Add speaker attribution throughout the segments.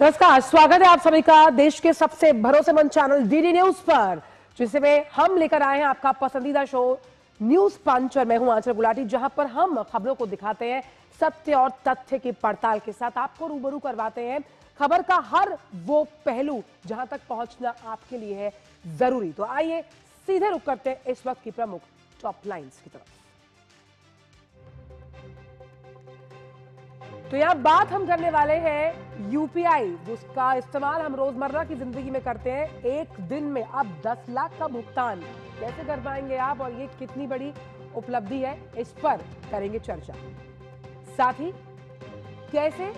Speaker 1: नमस्कार, स्वागत है आप सभी का देश के सबसे भरोसेमंद चैनल डीडी न्यूज पर, जिसमें हम लेकर आए हैं आपका पसंदीदा शो न्यूज पंच। और मैं हूं आंचल गुलाटी, जहां पर हम खबरों को दिखाते हैं सत्य और तथ्य की पड़ताल के साथ, आपको रूबरू करवाते हैं खबर का हर वो पहलू जहां तक पहुंचना आपके लिए है जरूरी। तो आइए सीधे रुक करते हैं इस वक्त की प्रमुख टॉप लाइन्स की तरफ। तो यहां बात हम करने वाले हैं यूपीआई, जिसका इस्तेमाल हम रोजमर्रा की जिंदगी में करते हैं। एक दिन में अब 10 लाख का भुगतान कैसे कर पाएंगे आप, और ये कितनी बड़ी उपलब्धि है, इस पर करेंगे चर्चा। साथ ही कैसे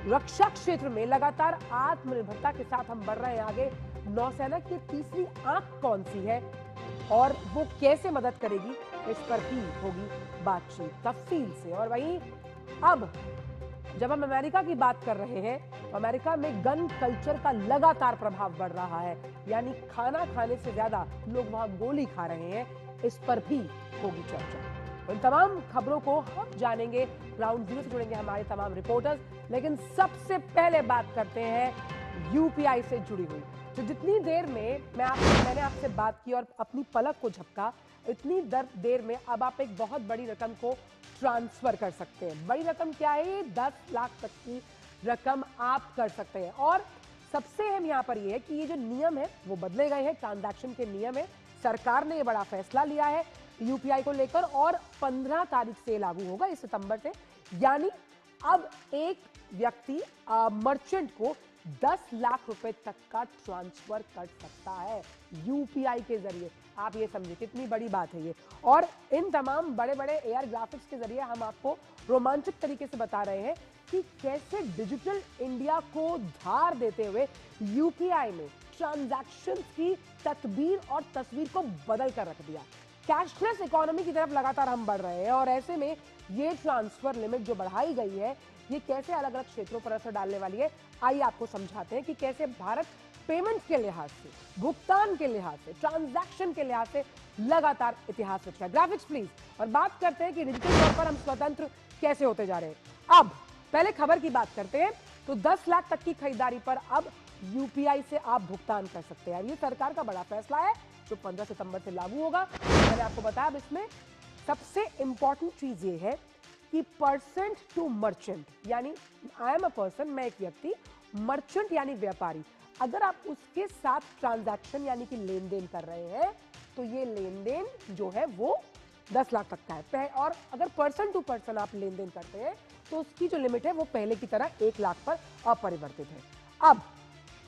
Speaker 1: रक्षा क्षेत्र में लगातार आत्मनिर्भरता के साथ हम बढ़ रहे हैं आगे। नौसेना की तीसरी आंख कौन सी है और वो कैसे मदद करेगी, इस पर भी होगी बातचीत तफसील से। और वहीं अब जब हम अमेरिका की बात कर रहे हैं तो अमेरिका में गन कल्चर का लगातार प्रभाव बढ़ रहा है, यानी खाना खाने से ज्यादा लोग वहां गोली खा रहे हैं, इस पर भी होगी चर्चा। उन तमाम खबरों को हम जानेंगे, ग्राउंड जीरो से जुड़ेंगे हमारे तमाम रिपोर्टर्स। लेकिन सबसे पहले बात करते हैं यूपीआई से जुड़ी हुई। तो जितनी देर में मैंने आपसे बात की और अपनी पलक को झपका, इतनी देर में अब आप एक बहुत बड़ी रकम को ट्रांसफर कर सकते हैं। बड़ी रकम क्या है? 10 लाख तक की रकम आप कर सकते हैं। और सबसे अहम यहां पर यह है कि ये जो नियम है वो बदले गए हैं, ट्रांजैक्शन के नियम है। सरकार ने ये बड़ा फैसला लिया है यूपीआई को लेकर, और 15 तारीख से लागू होगा, इस सितंबर से। यानी अब एक व्यक्ति मर्चेंट को 10 लाख रुपए तक का ट्रांसफर कर सकता है यूपीआई के जरिए। आप ये समझिए कितनी बड़ी बात है ये। और इन तमाम बड़े बड़े एआर ग्राफिक्स के जरिए हम आपको रोमांचक तरीके से बता रहे हैं कि कैसे डिजिटल इंडिया को धार देते हुए यूपीआई ने ट्रांजैक्शन की तस्वीर और तस्वीर को बदल कर रख दिया। कैशलेस इकोनॉमी की तरफ लगातार हम बढ़ रहे हैं, और ऐसे में ये ट्रांसफर लिमिट जो बढ़ाई गई है, ये कैसे अलग अलग क्षेत्रों पर असर डालने वाली है। आइए आपको समझाते हैं कि कैसे भारत पेमेंट के लिहाज से, भुगतान के लिहाज से, ट्रांजैक्शन के लिहाज से लगातार इतिहास रच रहा है। Graphics please. और बात करते हैं कि डिजिटल तौर पर हम स्वतंत्र कैसे होते जा रहे हैं। अब पहले खबर की बात करते हैं। तो 10 लाख तक की खरीदारी पर अब यूपीआई से आप भुगतान कर सकते हैं। ये सरकार का बड़ा फैसला है जो 15 सितंबर से लागू होगा। मैंने आपको बताया, अब इसमें सबसे इंपॉर्टेंट चीज ये है कि पर्सन टू मर्चेंट, यानी आई एम अ पर्सन, मैं एक व्यक्ति, मर्चेंट यानी व्यापारी, अगर आप उसके साथ ट्रांजैक्शन यानी कि लेन देन कर रहे हैं तो ये लेन देन जो है वो 10 लाख तक का है। और अगर पर्सन टू पर्सन आप लेन देन करते हैं तो उसकी जो लिमिट है वो पहले की तरह 1 लाख पर अपरिवर्तित है। अब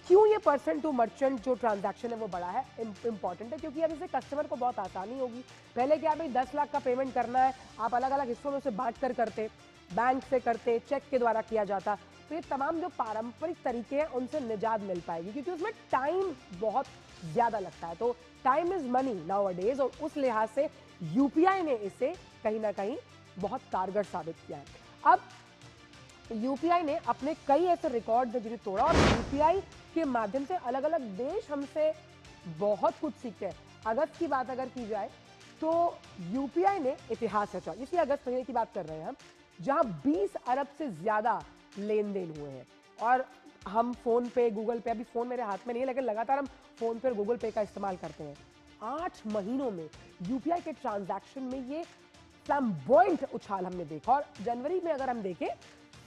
Speaker 1: क्यों ये पर्सन टू मर्चेंट जो ट्रांजैक्शन है वो बड़ा है, इंपॉर्टेंट है, क्योंकि अब इससे कस्टमर को बहुत आसानी होगी। पहले क्या भाई 10 लाख का पेमेंट करना है, आप अलग अलग हिस्सों में उसे बांट कर करते, बैंक से करते, चेक के द्वारा किया जाता। तो ये तमाम जो पारंपरिक तरीके हैं उनसे निजात मिल पाएगी, क्योंकि उसमें टाइम बहुत ज्यादा लगता है। तो टाइम इज मनी नाउअडेज, और उस लिहाज से यूपीआई ने इसे कहीं ना कहीं बहुत कारगर साबित किया है। अब यूपीआई ने अपने कई ऐसे रिकॉर्ड जिन्हें तोड़ा, और यूपीआई के माध्यम से अलग अलग देश हमसे बहुत कुछ सीखते हैं। अगस्त की बात अगर की जाए तो यूपीआई ने इतिहास रचा। इसी अगस्त महीने की बात कर रहे हैं हम, जहां 20 अरब से ज्यादा लेन देन हुए हैं। और हम फोन पे, गूगल पे, अभी फोन मेरे हाथ में नहीं है लेकिन लगातार हम फोन पे और गूगल पे का इस्तेमाल करते हैं। 8 महीनों में यूपीआई के ट्रांजैक्शन में ये फ्लैम्बॉयंट उछाल हमने देखा। और जनवरी में अगर हम देखें,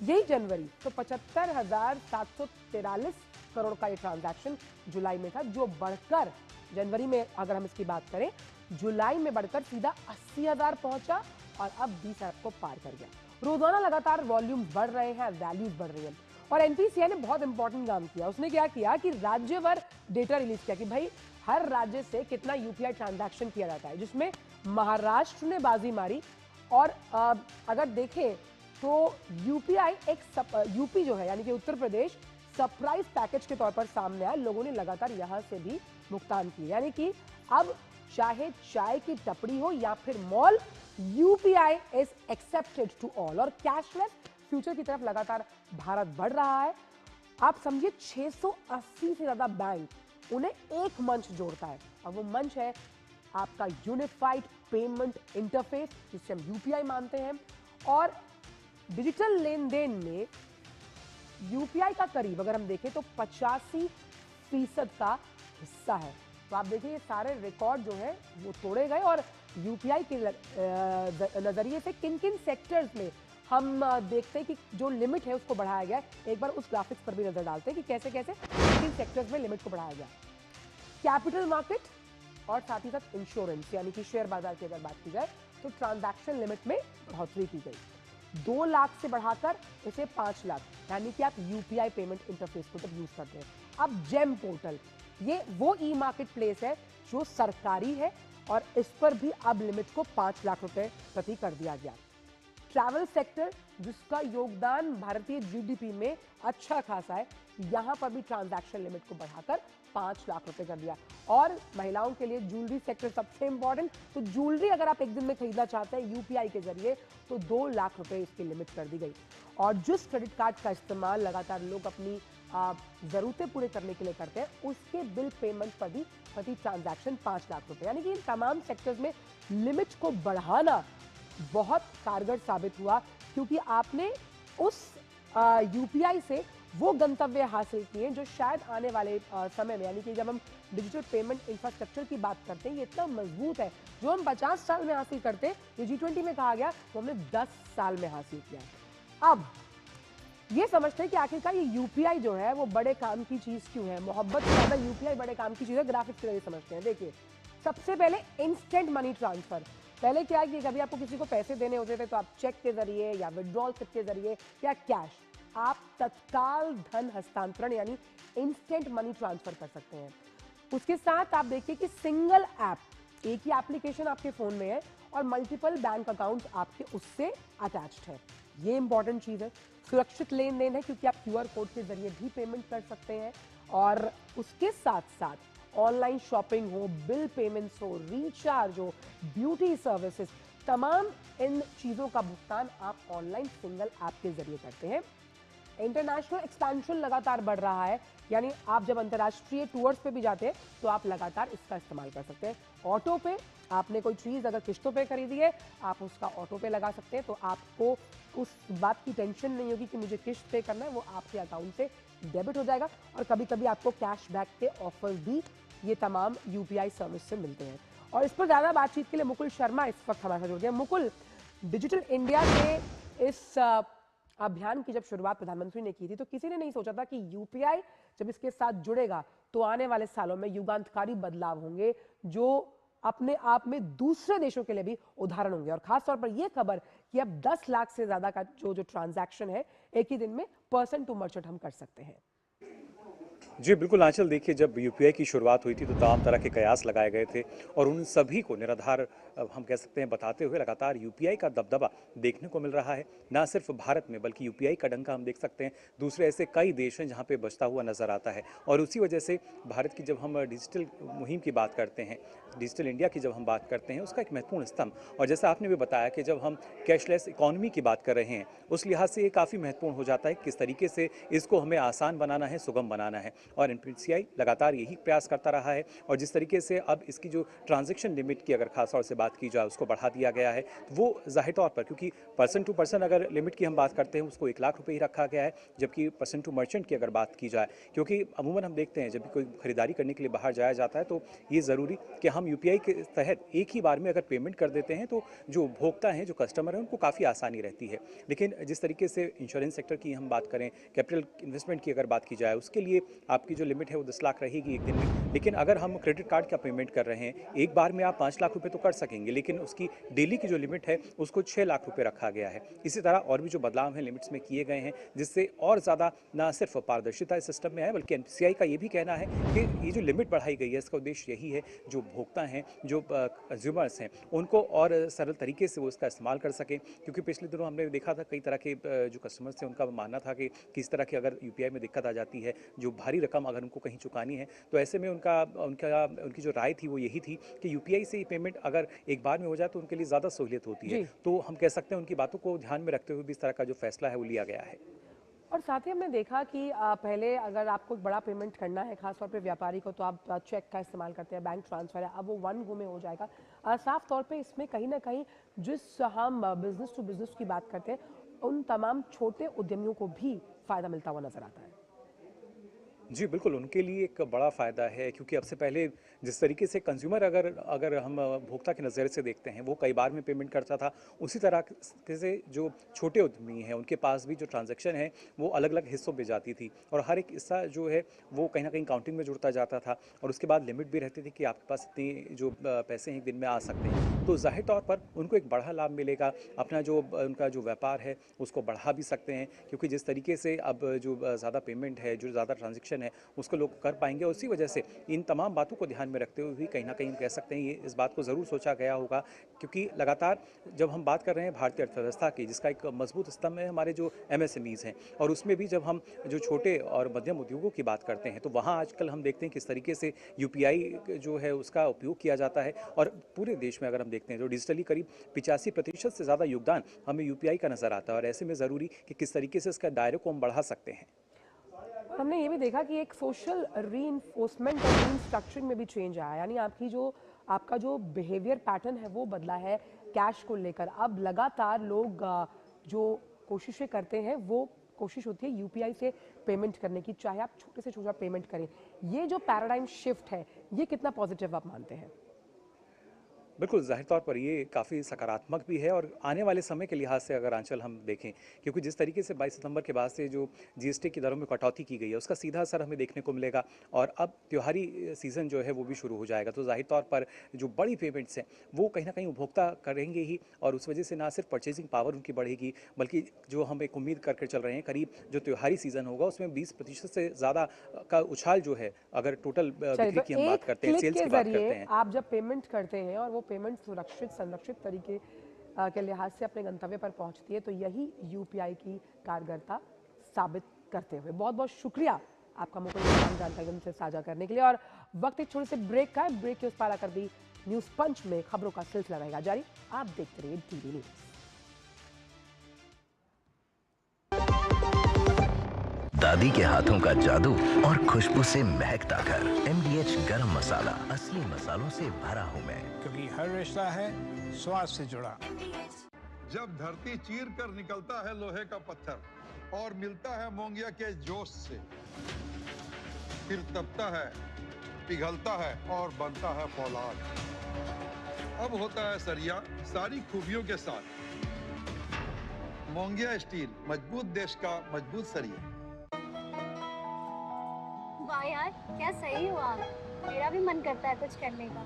Speaker 1: यही जनवरी, तो 75,743 करोड़ का ये ट्रांजैक्शन जुलाई में था, जो बढ़कर जनवरी में अगर हम इसकी बात करें, जुलाई में बढ़कर सीधा 80,000 पहुंचा और अब 20 अरब को पार कर गया। रोजाना लगातार वॉल्यूम बढ़ रहे हैं, वैल्यूज बढ़ रही हैं। और एनपीसीआई ने बहुत इंपॉर्टेंट काम किया। उसने क्या किया कि राज्यवार डेटा रिलीज किया कि भाई हर राज्य से कितना यूपीआई ट्रांजैक्शन किया जाता है, जिसमें महाराष्ट्र ने बाजी मारी। और अगर देखें तो यूपीआई यूपी जो है यानी कि उत्तर प्रदेश सरप्राइज पैकेज के तौर पर सामने आया। लोगों ने लगातार यहां से भी भुगतान किए, यानी कि अब चाहे चाय की टपड़ी हो या फिर mall, UPI is accepted to all. और कैशलेस फ्यूचर की तरफ लगातार भारत बढ़ रहा है। आप समझिए 680 से ज्यादा बैंक, उन्हें एक मंच जोड़ता है, और वो मंच है आपका यूनिफाइड पेमेंट इंटरफेस, जिसे हम यूपीआई मानते हैं। और डिजिटल लेन देन में यूपीआई का करीब अगर हम देखें तो 85% का हिस्सा है। तो आप देखिए ये सारे रिकॉर्ड जो है वो तोड़े गए। और यूपीआई के नजरिए से किन किन सेक्टर्स में हम देखते हैं कि जो लिमिट है उसको बढ़ाया गया है। एक बार उस ग्राफिक्स पर भी नजर डालते हैं कि कैसे कैसे किन सेक्टर्स में लिमिट को बढ़ाया गया। कैपिटल मार्केट और साथ ही साथ इंश्योरेंस यानी कि शेयर बाजार की अगर बात की जाए तो ट्रांजैक्शन लिमिट में बढ़ोतरी की गई 2 लाख से बढ़ाकर इसे 5 लाख, यानी कि आप यूपीआई पेमेंट इंटरफेस को जब यूज करते हैं। अब जेम पोर्टल ये वो ई मार्केट प्लेस है जो सरकारी है और इस पर भी अब लिमिट को 5 लाख रुपए प्रति कर दिया गया। ट्रैवल सेक्टर जिसका योगदान भारतीय जीडीपी में अच्छा खासा है, यहां पर भी ट्रांजैक्शन लिमिट को बढ़ाकर 5 लाख रुपए कर दिया। और महिलाओं के लिए ज्वेलरी सेक्टर सबसे इंपॉर्टेंट, तो ज्वेलरी अगर आप एक दिन में खरीदना चाहते हैं यूपीआई के जरिए तो 2 लाख रुपए इसकी लिमिट कर दी गई। और जिस क्रेडिट कार्ड का इस्तेमाल लगातार लोग अपनी जरूरतें पूरे करने के लिए करते हैं उसके बिल पेमेंट पर भी प्रति ट्रांजैक्शन 5 लाख रुपए, यानी कि इन तमाम सेक्टर्स में लिमिट को बढ़ाना बहुत कारगर साबित हुआ, क्योंकि आपने उस यूपीआई से वो गंतव्य हासिल किए जो शायद आने वाले समय में, यानी कि जब हम डिजिटल पेमेंट इंफ्रास्ट्रक्चर की बात करते हैं ये इतना मजबूत है, जो हम 50 साल में हासिल करते हैं ये G20 में कहा गया तो हमने 10 साल में हासिल किया। अब ये समझते हैं कि आखिरकार ये यूपीआई जो है वो बड़े काम की चीज क्यों है, मोहब्बत से ज्यादा यूपीआई बड़े काम की चीज है। ग्राफिक्स के जरिए समझते हैं। देखिए सबसे पहले इंस्टेंट मनी ट्रांसफर। पहले क्या है कि कभी आपको किसी को पैसे देने होते थे तो आप चेक के जरिए या विड्रॉल के जरिए या कैश, आप तत्काल धन हस्तांतरण यानी इंस्टेंट मनी ट्रांसफर कर सकते हैं। उसके साथ आप देखिए कि सिंगल ऐप, एक ही एप्लीकेशन आपके फोन में है और मल्टीपल बैंक अकाउंट आपके उससे अटैच्ड है। ये इंपॉर्टेंट चीज है। सुरक्षित लेन देन है क्योंकि आप क्यूआर कोड के जरिए भी पेमेंट कर सकते हैं। और उसके साथ साथ ऑनलाइन शॉपिंग हो, बिल पेमेंट्स हो, रिचार्ज हो, ब्यूटी सर्विसेज, तमाम इन चीजों का भुगतान आप ऑनलाइन सिंगल ऐप के जरिए करते हैं। इंटरनेशनल एक्सपेंशन लगातार बढ़ रहा है, यानी आप जब अंतर्राष्ट्रीय टूर्स पे भी जाते हैं तो आप लगातार इसका इस्तेमाल कर सकते हैं। ऑटो पे, आपने कोई चीज अगर किस्तों पे खरीदी है आप उसका ऑटो पे लगा सकते हैं, तो आपको उस बात की टेंशन नहीं होगी कि मुझे किस्त पे करना है, वो आपके अकाउंट से डेबिट हो जाएगा। और कभी कभी आपको कैशबैक के ऑफर्स भी ये तमाम यूपीआई सर्विस से मिलते हैं। और इस पर ज्यादा बातचीत के लिए मुकुल शर्मा इस वक्त हमारे साथ जुड़ गए। मुकुल, डिजिटल इंडिया के इस अभियान की जब शुरुआत प्रधानमंत्री ने की थी तो किसी ने नहीं सोचा था कि यूपीआई जब इसके साथ जुड़ेगा तो आने वाले सालों में युगांतकारी बदलाव होंगे जो अपने आप में दूसरे देशों के लिए भी उदाहरण होंगे। और खास तौर पर यह खबर कि अब 10 लाख से ज्यादा का जो ट्रांजैक्शन है एक ही दिन में पर्सन टू मर्चेंट हम कर सकते हैं।
Speaker 2: जी बिल्कुल आंचल, देखिए जब यूपीआई की शुरुआत हुई थी तो तमाम तरह के कयास लगाए गए थे और उन सभी को निराधार हम कह सकते हैं बताते हुए लगातार यूपीआई का दबदबा देखने को मिल रहा है। ना सिर्फ भारत में बल्कि यूपीआई का डंका हम देख सकते हैं दूसरे ऐसे कई देश हैं जहां पे बचता हुआ नजर आता है। और उसी वजह से भारत की जब हम डिजिटल मुहिम की बात करते हैं, डिजिटल इंडिया की जब हम बात करते हैं, उसका एक महत्वपूर्ण स्तंभ, और जैसा आपने भी बताया कि जब हम कैशलेस इकॉनमी की बात कर रहे हैं उस लिहाज से ये काफ़ी महत्वपूर्ण हो जाता है किस तरीके से इसको हमें आसान बनाना है, सुगम बनाना है। और एनपीसीआई लगातार यही प्रयास करता रहा है। और जिस तरीके से अब इसकी जो ट्रांजैक्शन लिमिट की अगर खास तौर से बात की जाए उसको बढ़ा दिया गया है, वो जाहिर तौर पर, क्योंकि पर्सन टू पर्सन अगर लिमिट की हम बात करते हैं उसको 1 लाख रुपए ही रखा गया है, जबकि पर्सन टू मर्चेंट की अगर बात की जाए, क्योंकि अमूमन हम देखते हैं जब भी कोई खरीदारी करने के लिए बाहर जाया जाता है तो ये ज़रूरी कि हम यूपीआई के तहत एक ही बार में अगर पेमेंट कर देते हैं तो जो उपभोक्ता हैं, जो कस्टमर हैं, उनको काफ़ी आसानी रहती है। लेकिन जिस तरीके से इंश्योरेंस सेक्टर की हम बात करें, कैपिटल इन्वेस्टमेंट की अगर बात की जाए, उसके लिए आपकी जो लिमिट है वो 10 लाख रहेगी एक दिन में। लेकिन अगर हम क्रेडिट कार्ड का पेमेंट कर रहे हैं एक बार में आप 5 लाख रुपए तो कर सकेंगे, लेकिन उसकी डेली की जो लिमिट है उसको 6 लाख रुपए रखा गया है। इसी तरह और भी जो बदलाव हैं लिमिट्स में किए गए हैं, जिससे और ज़्यादा ना सिर्फ पारदर्शिता इस सिस्टम में है, बल्कि एनपीसीआई का ये भी कहना है कि ये जो लिमिट बढ़ाई गई है इसका उद्देश्य यही है जो उपभोक्ता हैं, जो कंज्यूमर्स हैं, उनको और सरल तरीके से वो इसका इस्तेमाल कर सकें। क्योंकि पिछले दिनों हमने देखा था कई तरह के जो कस्टमर्स थे उनका मानना था कि किस तरह की अगर यूपीआई में दिक्कत आ जाती है, जो भारी रकम अगर उनको कहीं चुकानी है, तो ऐसे में उनकी जो राय थी वो यही थी कि यूपीआई से पेमेंट अगर एक बार में हो जाए तो उनके लिए ज़्यादा सहूलियत होती है। तो हम कह सकते हैं उनकी बातों को ध्यान में रखते हुए भी इस तरह का जो फैसला है वो लिया गया है।
Speaker 1: और साथ ही हमने देखा कि पहले अगर आपको बड़ा पेमेंट करना है खासतौर पे व्यापारी को तो आप चेक का इस्तेमाल करते हैं, बैंक ट्रांसफर है, अब वो 1 गो में हो जाएगा। साफ तौर पे इसमें कहीं ना कहीं जिस हम बिजनेस टू बिजनेस की बात करते हैं उन तमाम छोटे उद्यमियों को भी फायदा मिलता हुआ नजर आता है।
Speaker 2: जी, बिल्कुल, उनके लिए एक बड़ा फ़ायदा है क्योंकि अब से पहले जिस तरीके से कंज़्यूमर अगर अगर हम उपभोक्ता के नज़रिए से देखते हैं, वो कई बार में पेमेंट करता था, उसी तरह से जो छोटे उद्यमी हैं, उनके पास भी जो ट्रांज़ैक्शन है, वो अलग-अलग हिस्सों पे जाती थी और हर एक हिस्सा जो है, वो कहीं न कहीं काउंटिंग में जुड़ता जाता था और उसके बाद लिमिट भी रहती थी कि आपके पास इतने जो पैसे हैं, एक दिन में आ सकते हैं। तो ज़ाहिर तौर पर उनको एक बड़ा लाभ मिलेगा, अपना जो उनका जो व्यापार है, उसको बढ़ा भी सकते हैं क्योंकि जिस तरीके से अब जो ज़्यादा पेमेंट है, जो ज़्यादा ट्रांज़ैक्शन है उसको लोग कर पाएंगे और उसी वजह से इन तमाम बातों को ध्यान में रखते हुए भी कहीं ना कहीं कह सकते हैं ये इस बात को ज़रूर सोचा गया होगा क्योंकि लगातार जब हम बात कर रहे हैं भारतीय अर्थव्यवस्था की जिसका एक मजबूत स्तंभ है हमारे जो एमएसएमईज़ हैं और उसमें भी जब हम जो छोटे और मध्यम उद्योगों की बात करते हैं तो वहाँ आजकल हम देखते हैं किस तरीके से यूपीआई जो है उसका उपयोग किया जाता है और पूरे देश में अगर हम देखते हैं तो डिजिटली करीब 85% से ज़्यादा योगदान हमें यूपीआई का नज़र आता है और ऐसे में ज़रूरी कि किस तरीके से इसका दायरे को हम बढ़ा सकते हैं।
Speaker 1: और हमने ये भी देखा कि एक सोशल रीइंफोर्समेंट और रीस्ट्रक्चरिंग में भी चेंज आया, यानी आपका जो बिहेवियर पैटर्न है वो बदला है कैश को लेकर। अब लगातार लोग जो कोशिशें करते हैं वो कोशिश होती है यूपीआई से पेमेंट करने की, चाहे आप छोटे से छोटा पेमेंट करें। ये जो पैराडाइम शिफ्ट है ये कितना पॉजिटिव आप मानते हैं?
Speaker 2: बिल्कुल, ज़ाहिर तौर पर ये काफ़ी सकारात्मक भी है और आने वाले समय के लिहाज से अगर आंचल हम देखें क्योंकि जिस तरीके से 22 सितंबर के बाद से जो जीएसटी की दरों में कटौती की गई है उसका सीधा असर हमें देखने को मिलेगा और अब त्योहारी सीज़न जो है वो भी शुरू हो जाएगा तो ज़ाहिर तौर पर जो बड़ी पेमेंट्स हैं वो कहीं ना कहीं उपभोक्ता करेंगे ही और उस वजह से ना सिर्फ परचेजिंग पावर उनकी बढ़ेगी बल्कि जो हम एक उम्मीद करके चल रहे हैं करीब जो त्योहारी सीज़न होगा उसमें 20% से ज़्यादा का उछाल जो है अगर टोटल
Speaker 1: चलिए,
Speaker 2: बिक्री
Speaker 1: तो
Speaker 2: की हम बात
Speaker 1: एक
Speaker 2: करते हैं
Speaker 1: क्लिक
Speaker 2: सेल्स
Speaker 1: के
Speaker 2: की बात करते
Speaker 1: जरिए
Speaker 2: हैं।
Speaker 1: आप जब पेमेंट करते हैं और वो पेमेंट सुरक्षित संरक्षित तरीके के लिहाज से अपने गंतव्य पर पहुंचती है तो यही यूपीआई की कारगरता साबित करते हुए बहुत बहुत शुक्रिया आपका मुझे तमाम जानकारी हमसे साझा करने के लिए। और वक्त एक छोटे से ब्रेक का है, ब्रेक के उस पार आकर भी न्यूज पंच में खबरों का सिलसिला रहेगा जारी। आप देखते रहिए टीवी न्यूज।
Speaker 3: दादी के हाथों का जादू और खुशबू से महकता घर। MDH गरम मसाला, असली मसालों से भरा हूँ मैं,
Speaker 4: क्योंकि हर रिश्ता है स्वाद से जुड़ा।
Speaker 5: जब धरती चीर कर निकलता है लोहे का पत्थर और मिलता है मोंगिया के जोश से, फिर तपता है, पिघलता है और बनता है फौलाद। अब होता है सरिया सारी खूबियों के साथ। मोंगिया स्टील, मजबूत देश का मजबूत सरिया।
Speaker 6: वाह यार, क्या सही हो आप। मेरा भी मन करता है कुछ करने का।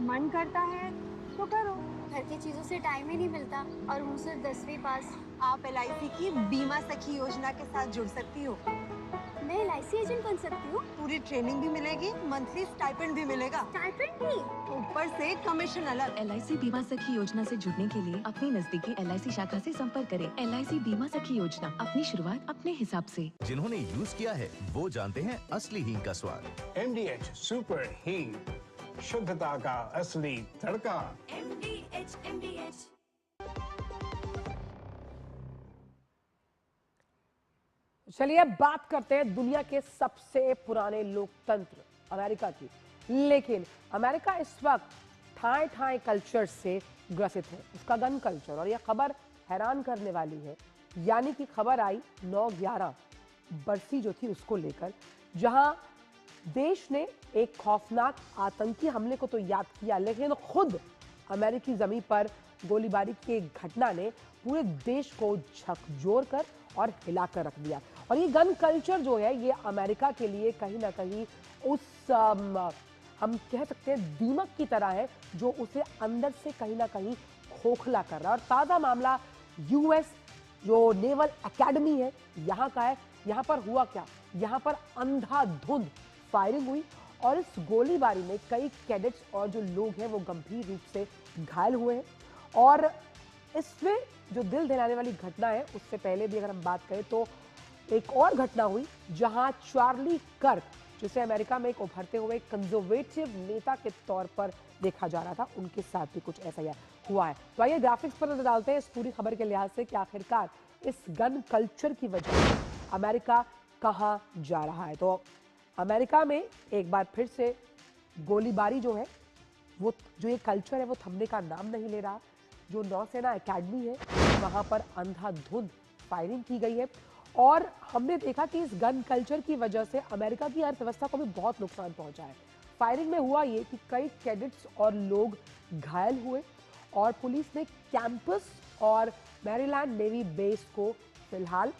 Speaker 6: मन करता है तो करो। घर की चीजों से टाइम ही नहीं मिलता और हूँ सिर्फ 10वीं पास।
Speaker 7: आप LIC की बीमा सखी योजना के साथ जुड़ सकती हो।
Speaker 6: मैं LIC एजेंट बन सकती हूँ?
Speaker 7: पूरी ट्रेनिंग भी मिलेगी, मंथली स्टाइपेंड भी मिलेगा,
Speaker 6: स्टाइपेंड भी,
Speaker 7: ऊपर से कमीशन अलग।
Speaker 8: LIC बीमा सखी योजना से जुड़ने के लिए अपनी नजदीकी LIC शाखा से संपर्क करें। LIC बीमा सखी योजना, अपनी शुरुआत अपने हिसाब से।
Speaker 3: जिन्होंने यूज किया है वो जानते हैं असली हींग का स्वाद।
Speaker 4: MDH सुपर हींग, शुद्धता का असली तड़का।
Speaker 6: MDH।
Speaker 1: चलिए अब बात करते हैं दुनिया के सबसे पुराने लोकतंत्र अमेरिका की। लेकिन अमेरिका इस वक्त ठाए ठाए कल्चर से ग्रसित है, उसका गन कल्चर। और यह खबर हैरान करने वाली है, यानी कि खबर आई 9/11 बरसी जो थी उसको लेकर, जहां देश ने एक खौफनाक आतंकी हमले को तो याद किया लेकिन खुद अमेरिकी जमीन पर गोलीबारी की एक घटना ने पूरे देश को झकझोर कर और हिलाकर रख दिया। और ये गन कल्चर जो है ये अमेरिका के लिए कहीं ना कहीं उस हम कह सकते हैं दीमक की तरह है जो उसे अंदर से कहीं ना कहीं खोखला कर रहा है। और ताज़ा मामला US जो नेवल एकेडमी है यहाँ का है। यहाँ पर हुआ क्या, यहाँ पर अंधाधुंध फायरिंग हुई और इस गोलीबारी में कई कैडेट्स और जो लोग हैं वो गंभीर रूप से घायल हुए हैं। और इसमें जो दिल दहलाने वाली घटना है उससे पहले भी अगर हम बात करें तो एक और घटना हुई जहां चार्ली कर्क, जिसे अमेरिका में एक उभरते हुए कंजर्वेटिव नेता के तौर पर देखा जा रहा था, उनके साथ भी कुछ ऐसा हुआ है। तो आइए ग्राफिक्स पर नजर डालते हैं इस पूरी खबर के लिहाज से कि आखिरकार इस गन कल्चर की वजह से अमेरिका कहां जा रहा है। तो अमेरिका में एक बार फिर से गोलीबारी जो है वो जो ये कल्चर है वो थमने का नाम नहीं ले रहा। जो नौसेना एकेडमी है वहां पर अंधाधुंध फायरिंग की गई है और हमने देखा कि इस गन कल्चर की वजह से अमेरिका की अर्थव्यवस्था को भी बहुत नुकसान पहुंचा है। फायरिंग में हुआ ये कि कई कैडेट्स और लोग घायल हुए और पुलिस ने कैंपस और मैरीलैंड नेवी बेस को फिलहाल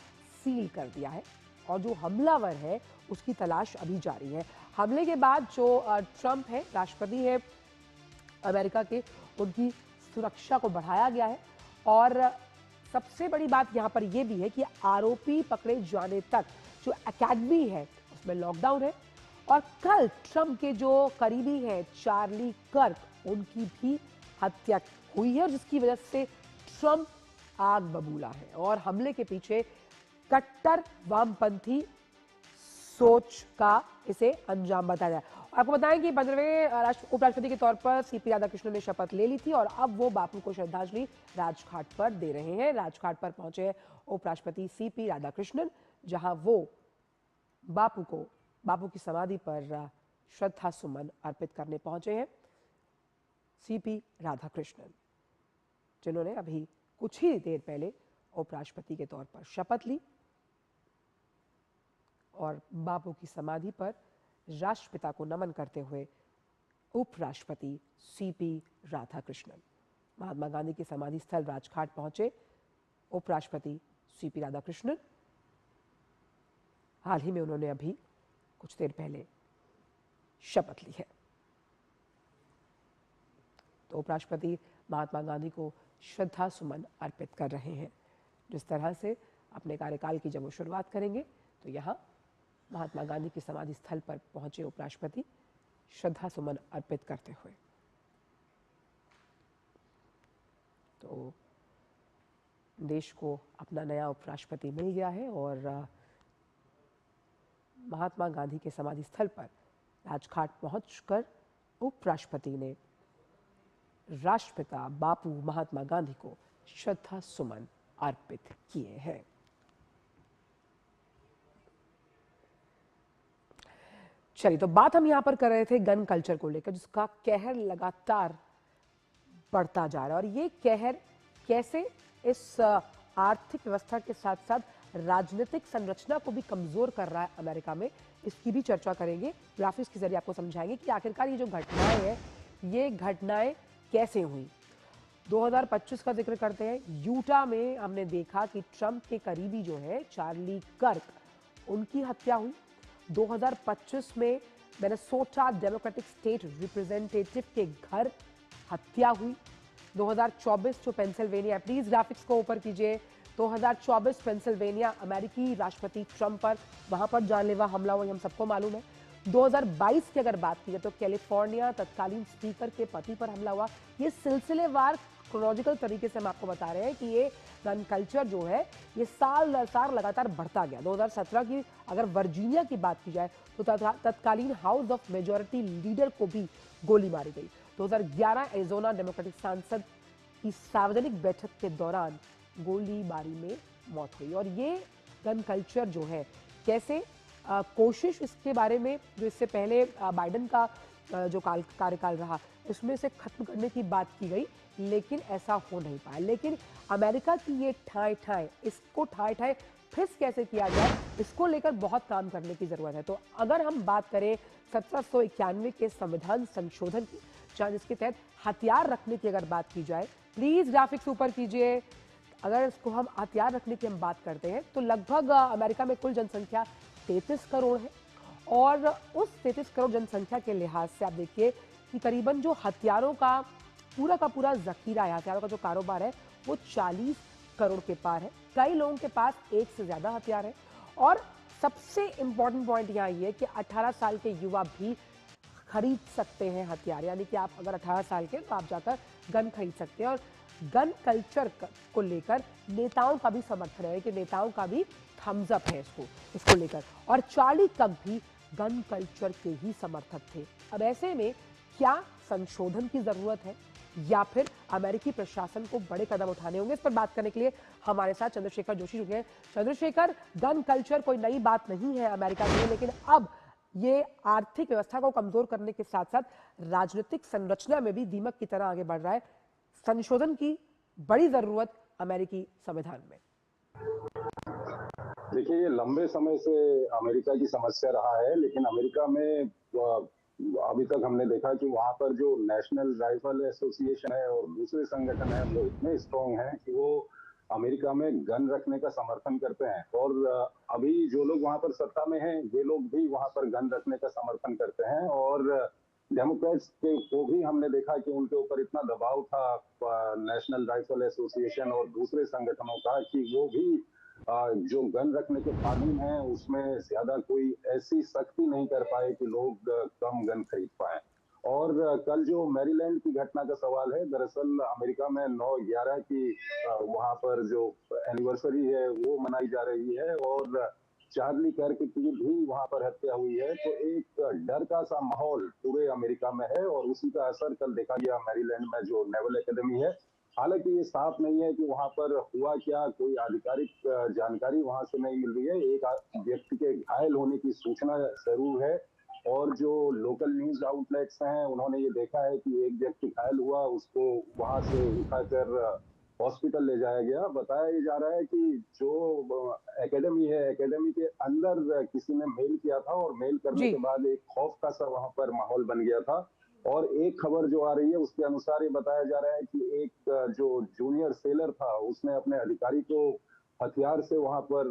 Speaker 1: सील कर दिया है और जो हमलावर है उसकी तलाश अभी जारी है। हमले के बाद जो ट्रंप है, राष्ट्रपति है अमेरिका के, उनकी सुरक्षा को बढ़ाया गया है और सबसे बड़ी बात यहां पर यह भी है कि आरोपी पकड़े जाने तक जो एकेडमी है उसमें लॉकडाउन है और कल ट्रंप के जो करीबी हैं चार्ली कर्क, उनकी भी हत्या हुई है जिसकी वजह से ट्रंप आग बबूला है और हमले के पीछे कट्टर वामपंथी सोच का इसे अंजाम बताया जाए। आपको बताएं कि 15वें उपराष्ट्रपति के तौर पर सीपी राधाकृष्णन ने शपथ ले ली थी और अब वो बापू को श्रद्धांजलि राजघाट पर दे रहे हैं। राजघाट पर पहुंचे उपराष्ट्रपति सीपी राधाकृष्णन, जहां वो बापू की समाधि पर श्रद्धा सुमन अर्पित करने पहुंचे हैं। सीपी राधाकृष्णन, जिन्होंने अभी कुछ ही देर पहले उपराष्ट्रपति के तौर पर शपथ ली और बापू की समाधि पर राष्ट्रपिता को नमन करते हुए उपराष्ट्रपति सीपी राधाकृष्णन महात्मा गांधी के समाधि स्थल राजघाट पहुंचे। उपराष्ट्रपति सीपी राधाकृष्णन हाल ही में उन्होंने अभी कुछ देर पहले शपथ ली है। तो उपराष्ट्रपति महात्मा गांधी को श्रद्धा सुमन अर्पित कर रहे हैं। जिस तरह से अपने कार्यकाल की जब वो शुरुआत करेंगे तो यहाँ महात्मा गांधी की समाधि स्थल पर पहुंचे उपराष्ट्रपति श्रद्धा सुमन अर्पित करते हुए। तो देश को अपना नया उपराष्ट्रपति मिल गया है और महात्मा गांधी के समाधि स्थल पर राजघाट पहुंचकर उपराष्ट्रपति ने राष्ट्रपिता बापू महात्मा गांधी को श्रद्धा सुमन अर्पित किए हैं। चलिए, तो बात हम यहां पर कर रहे थे गन कल्चर को लेकर, जिसका कहर लगातार बढ़ता जा रहा है और ये कहर कैसे इस आर्थिक व्यवस्था के साथ साथ राजनीतिक संरचना को भी कमजोर कर रहा है अमेरिका में, इसकी भी चर्चा करेंगे। ग्राफिक्स के जरिए आपको समझाएंगे कि आखिरकार ये जो घटनाएं हैं, ये घटनाएं कैसे हुई। 2025 का जिक्र करते हैं। यूटा में हमने देखा कि ट्रंप के करीबी जो है चार्ली कर्क, उनकी हत्या हुई। 2025 में मिनेसोटा डेमोक्रेटिक स्टेट रिप्रेजेंटेटिव के घर हत्या हुई। 2024 जो पेंसिल्वेनिया, प्लीज ग्राफिक्स को ऊपर कीजिए, 2024 पेंसिल्वेनिया अमेरिकी राष्ट्रपति ट्रंप पर, वहां पर जानलेवा हमला हुआ, हम सबको मालूम है। 2022 की अगर बात की जाए तो कैलिफोर्निया तत्कालीन स्पीकर के पति पर हमला हुआ। ये सिलसिलेवार क्रोनोलॉजिकल तरीके से हम आपको बता रहे हैं कि ये गन कल्चर जो है ये साल दर साल लगातार बढ़ता गया। 2017 की अगर वर्जीनिया की बात की जाए तो तत्कालीन हाउस ऑफ मेजॉरिटी लीडर को भी गोली मारी गई। 2011 एरिज़ोना डेमोक्रेटिक सांसद की सार्वजनिक बैठक के दौरान गोलीबारी में मौत हुई। और ये गन कल्चर जो है कैसे कोशिश इसके बारे में जो इससे पहले बाइडेन का जो कार्यकाल रहा उसमें से खत्म करने की बात की गई, लेकिन ऐसा हो नहीं पाया। लेकिन अमेरिका की ये ठाए इसको ठाए फिर कैसे किया जाए, इसको लेकर बहुत काम करने की जरूरत है। तो अगर हम बात करें 1791 के संविधान संशोधन की, जिसके तहत हथियार रखने की अगर बात की जाए, प्लीज ग्राफिक्स ऊपर कीजिए। अगर इसको हम हथियार रखने की हम बात करते हैं तो लगभग अमेरिका में कुल जनसंख्या 33 करोड़ है और उस 33 करोड़ जनसंख्या के लिहाज से आप देखिए कि करीबन जो हथियारों का पूरा जखीरा है, हथियारों का जो कारोबार है वो 40 करोड़ के पार है। कई लोगों के पास एक से ज्यादा हथियार है और सबसे इंपॉर्टेंट पॉइंट यहाँ ये है कि 18 साल के युवा भी खरीद सकते हैं हथियार, यानी कि आप अगर 18 साल के तो आप जाकर गन खरीद सकते हैं। और गन कल्चर को लेकर नेताओं का भी समर्थन है कि नेताओं का भी थम्स अप है इसको लेकर, और चार्ली कर्क भी गन कल्चर के ही समर्थक थे। अब ऐसे में क्या संशोधन की जरूरत है या फिर अमेरिकी प्रशासन को बड़े कदम उठाने होंगे, इस पर बात करने के लिए हमारे साथ चंद्रशेखर जोशी जुड़े हैं। चंद्रशेखर, गन कल्चर कोई नई बात नहीं है अमेरिका में, लेकिन अब ये आर्थिक व्यवस्था को कमजोर करने के साथ साथ राजनीतिक संरचना में भी दीमक की तरह आगे बढ़ रहा है। संशोधन की बड़ी जरूरत अमेरिकी संविधान में?
Speaker 9: देखिए, ये लंबे समय से अमेरिका की समस्या रहा है, लेकिन अमेरिका में अभी तक हमने देखा कि वहाँ पर जो नेशनल राइफल एसोसिएशन है और दूसरे संगठन है, वो इतने स्ट्रॉन्ग हैं कि वो अमेरिका में गन रखने का समर्थन करते हैं। और अभी जो लोग वहाँ पर सत्ता में हैं, ये लोग भी वहाँ पर गन रखने का समर्थन करते हैं। और डेमोक्रेट्स को भी हमने देखा कि उनके ऊपर इतना दबाव था नेशनल राइफल एसोसिएशन और दूसरे संगठनों का कि वो भी जो गन रखने के कानून हैं उसमें ज्यादा कोई ऐसी सख्ती नहीं कर पाए कि लोग कम गन खरीद पाए। और कल जो मैरीलैंड की घटना का सवाल है, दरअसल अमेरिका में 9/11 की वहां पर जो एनिवर्सरी है वो मनाई जा रही है और चार्ली कर्क की भी वहां पर हत्या हुई है। तो एक डर का सा माहौल पूरे अमेरिका में है और उसी का असर कल देखा गया मैरीलैंड में जो नेवल एकेडमी है। हालांकि ये साफ नहीं है कि वहां पर हुआ क्या, कोई आधिकारिक जानकारी वहां से नहीं मिल रही है। एक व्यक्ति के घायल होने की सूचना जरूर है और जो लोकल न्यूज आउटलेट्स हैं उन्होंने ये देखा है कि एक व्यक्ति घायल हुआ, उसको वहां से उठाकर हॉस्पिटल ले जाया गया। बताया ये जा रहा है कि जो एकेडमी है, एकेडमी के अंदर किसी ने मेल किया था और मेल करने के बाद एक खौफ का सा वहां पर माहौल बन गया था। और एक खबर जो आ रही है उसके अनुसार ये बताया जा रहा है कि एक जो जूनियर सेलर था उसने अपने अधिकारी को हथियार से वहां पर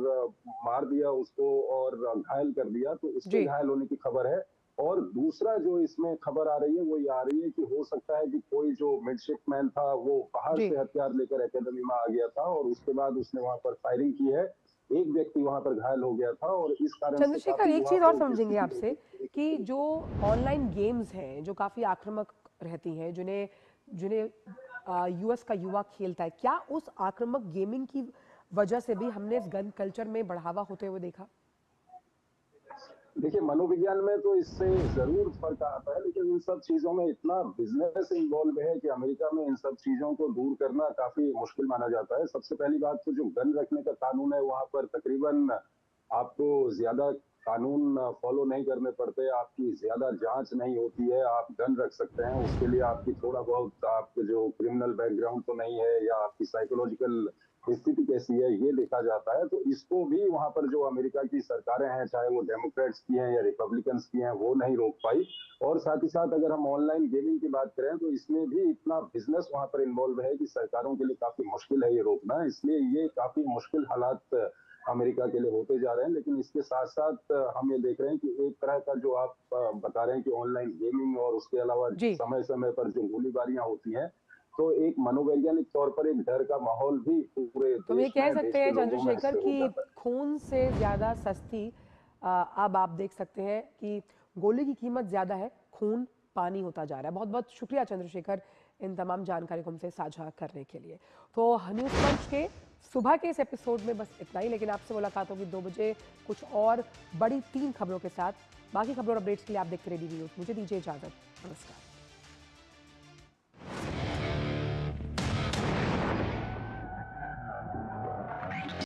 Speaker 9: मार दिया उसको और घायल कर दिया, तो उसके घायल होने की खबर है। और दूसरा जो इसमें खबर आ रही है वो ये आ रही है कि हो सकता है कि कोई जो मिडशिपमैन था वो बाहर से हथियार लेकर एकेडमी में आ गया था और उसके बाद उसने वहां पर फायरिंग की है। एक व्यक्ति वहां पर घायल हो गया था और इस कारण
Speaker 1: चंद्रशेखर, एक चीज और समझेंगे आपसे कि जो ऑनलाइन गेम्स हैं जो काफी आक्रामक रहती हैं, जिन्हें यूएस का युवा खेलता है, क्या उस आक्रामक गेमिंग की वजह से भी हमने इस गन कल्चर में बढ़ावा होते हुए देखा?
Speaker 9: देखिए, मनोविज्ञान में तो इससे जरूर फर्क आता है, लेकिन इन सब चीजों में इतना बिजनेस इन्वॉल्व है कि अमेरिका में इन सब चीजों को दूर करना काफी मुश्किल माना जाता है। सबसे पहली बात तो जो गन रखने का कानून है वहां पर तकरीबन आपको ज्यादा कानून फॉलो नहीं करने पड़ते, आपकी ज्यादा जांच नहीं होती है, आप गन रख सकते हैं। उसके लिए आपकी थोड़ा बहुत आपके जो क्रिमिनल बैकग्राउंड तो नहीं है या आपकी साइकोलॉजिकल स्थिति कैसी है ये देखा जाता है। तो इसको भी वहां पर जो अमेरिका की सरकारें हैं, चाहे वो डेमोक्रेट्स की हैं या रिपब्लिकन्स की हैं, वो नहीं रोक पाई। और साथ ही साथ अगर हम ऑनलाइन गेमिंग की बात करें तो इसमें भी इतना बिजनेस वहां पर इन्वॉल्व है कि सरकारों के लिए काफी मुश्किल है ये रोकना। इसलिए ये काफी मुश्किल हालात अमेरिका के लिए होते जा रहे हैं। लेकिन इसके साथ साथ हम ये देख रहे हैं कि एक तरह का जो आप बता रहे हैं कि ऑनलाइन गेमिंग और उसके अलावा समय समय पर जो गोलीबारियां होती हैं, तो एक मनोवैज्ञानिक तौर पर एक डर का माहौल भी पूरे
Speaker 1: तो ये कह सकते हैं चंद्रशेखर कि खून से ज्यादा सस्ती अब आप देख सकते हैं कि गोली की कीमत ज्यादा है, खून पानी होता जा रहा है। बहुत बहुत शुक्रिया चंद्रशेखर इन तमाम जानकारी को हमसे साझा करने के लिए। तो न्यूज़ पंच के सुबह के इस एपिसोड में बस इतना ही, लेकिन आपसे मुलाकात होगी 2 बजे कुछ और बड़ी 3 खबरों के साथ। बाकी खबरों और अपडेट्स के लिए आप देखते रहिए DV न्यूज़। मुझे दीजिए इजाजत, नमस्कार।